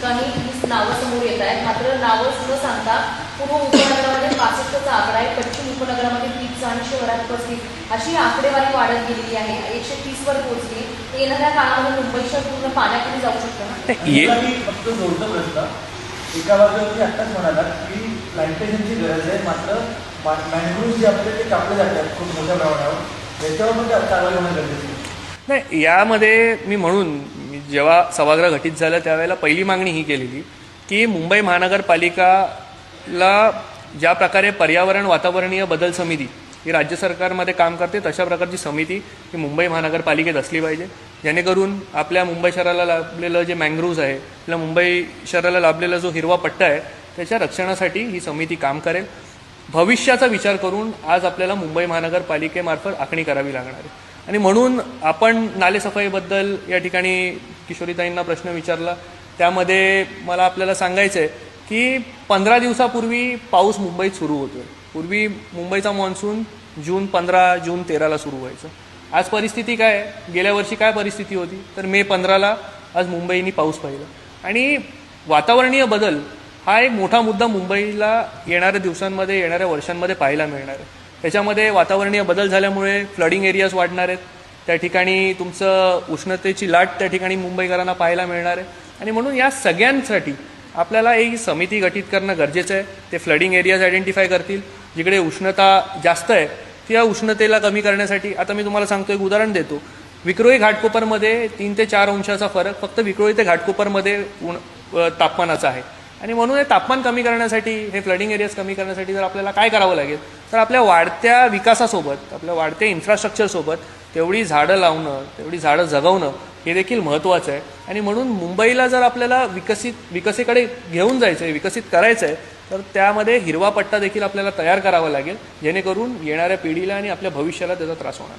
ठिकाणी ही नावं समोर येत आहेत, मात्र नावं न सांगता पूर्व उपनगरामध्ये 65चा आकडा आहे, पश्चिम उपनगरामध्ये 30 आणि शहरात 35 अशी आकडेवारी वाढत गेलेली आहे, 130 वर पोहोचली. येणाऱ्या काळामध्ये मुंबई शहर पूर्ण पाण्याखाली जाऊ शकतं ना? फक्त जोडतो प्रश्न. एका बाजूला मी आत्ताच म्हणालात की प्लांटेशनची गरज आहे, मात्र मॅनग्रोव्ह जे आपले ते कापले जातात खूप मोठ्या प्रमाणावर, याच्यावर पण कारवाई होणं गरजेचं आहे. नाही, यामध्ये मी जेव्हा सभागृह घटित झालं त्यावेळेला पहिली मागणी ही केलेली की मुंबई महानगरपालिकाला ज्या प्रकारे पर्यावरण वातावरणीय बदल समिती ही राज्य सरकारमध्ये काम करते तशा प्रकारची समिती ही मुंबई महानगरपालिकेत असली पाहिजे, जेणेकरून आपल्या मुंबई शहराला लाभलेलं जे मँग्रोव्ज आहे, आपल्या मुंबई शहराला लाभलेला जो हिरवा पट्टा आहे त्याच्या रक्षणासाठी ही समिती काम करेल. भविष्याचा विचार करून आज आपल्याला मुंबई महानगरपालिकेमार्फत आखणी करावी लागणार आहे. आणि म्हणून आपण नालेसफाईबद्दल या ठिकाणी किशोरीताईंना प्रश्न विचारला, त्यामध्ये मला आपल्याला सांगायचं आहे की 15 दिवसापूर्वी पाऊस मुंबईत सुरू होतो आहे. पूर्वी मुंबईचा मॉन्सून जून 15, जून 13ला सुरू व्हायचं. आज परिस्थिती काय आहे? गेल्या वर्षी काय परिस्थिती होती तर मे 15ला आज मुंबईने पाऊस पाहिला. आणि वातावरणीय बदल हा एक मोठा मुद्दा मुंबईला येणाऱ्या दिवसांमध्ये येणाऱ्या वर्षांमध्ये पाहायला मिळणार आहे. त्याच्यामध्ये वातावरणीय बदल झाल्यामुळे फ्लडिंग एरियाज वाढणार आहेत, त्या ठिकाणी तुमचं उष्णतेची लाट त्या ठिकाणी मुंबईकरांना पाहायला मिळणार आहे. आणि म्हणून या सगळ्यांसाठी आपल्याला एक समिती गठीत करणं गरजेचं आहे. ते फ्लडिंग एरियाज आयडेंटिफाय करतील, जिकडे उष्णता जास्त आहे त्या उष्णतेला कमी करण्यासाठी. आता मी तुम्हाला सांगतो, एक उदाहरण देतो. विक्रोळी घाटकोपरमध्ये 3 ते 4 अंशाचा फरक फक्त विक्रोळी ते घाटकोपरमध्ये तापमानाचा आहे. आणि म्हणून हे तापमान कमी करण्यासाठी, हे फ्लडिंग एरियाज कमी करण्यासाठी जर आपल्याला काय करावं लागेल तर आपल्या वाढत्या विकासासोबत, आपल्या वाढत्या इन्फ्रास्ट्रक्चरसोबत तेवढी झाडं लावणं, तेवढी झाडं जगवणं हे देखील महत्त्वाचं आहे. आणि म्हणून मुंबईला जर आपल्याला विकसेकडे घेऊन जायचं आहे, विकसित करायचं आहे, तर त्यामध्ये हिरवा पट्टा देखील आपल्याला तयार करावा लागेल, जेणेकरून येणाऱ्या पिढीला आणि आपल्या भविष्याला त्याचा त्रास होणार.